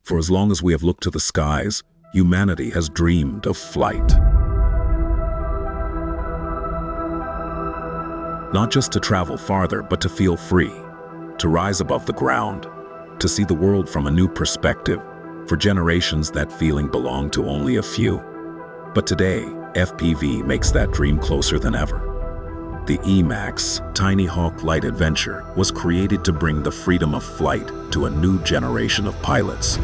For as long as we have looked to the skies, humanity has dreamed of flight. Not just to travel farther, but to feel free, to rise above the ground, to see the world from a new perspective. For generations, that feeling belonged to only a few. But today, FPV makes that dream closer than ever. The EMAX Tinyhawk Lite Adventure was created to bring the freedom of flight to a new generation of pilots.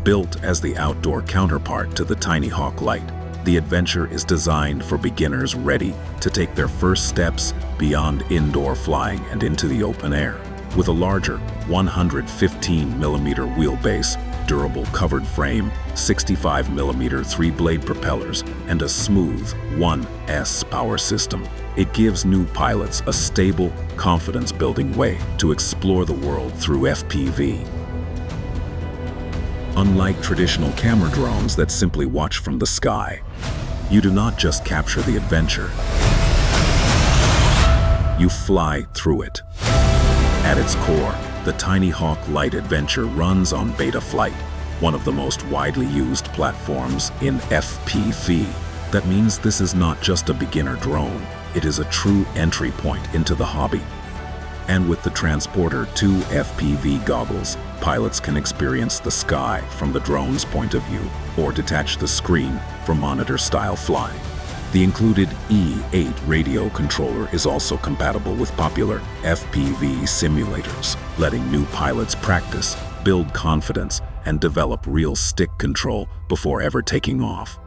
Built as the outdoor counterpart to the Tinyhawk Lite, the Adventure is designed for beginners ready to take their first steps beyond indoor flying and into the open air. With a larger 115mm wheelbase, durable covered frame, 65mm three-blade propellers, and a smooth 1S power system, it gives new pilots a stable, confidence-building way to explore the world through FPV. Unlike traditional camera drones that simply watch from the sky, you do not just capture the adventure, you fly through it. At its core, the Tinyhawk Lite Adventure runs on Betaflight, one of the most widely used platforms in FPV. That means this is not just a beginner drone, it is a true entry point into the hobby. And with the Transporter 2 FPV goggles, pilots can experience the sky from the drone's point of view or detach the screen for monitor-style flying. The included E8 radio controller is also compatible with popular FPV simulators, letting new pilots practice, build confidence, and develop real stick control before ever taking off.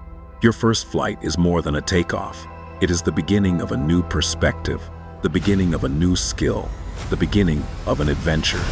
Your first flight is more than a takeoff. It is the beginning of a new perspective, the beginning of a new skill, the beginning of an adventure.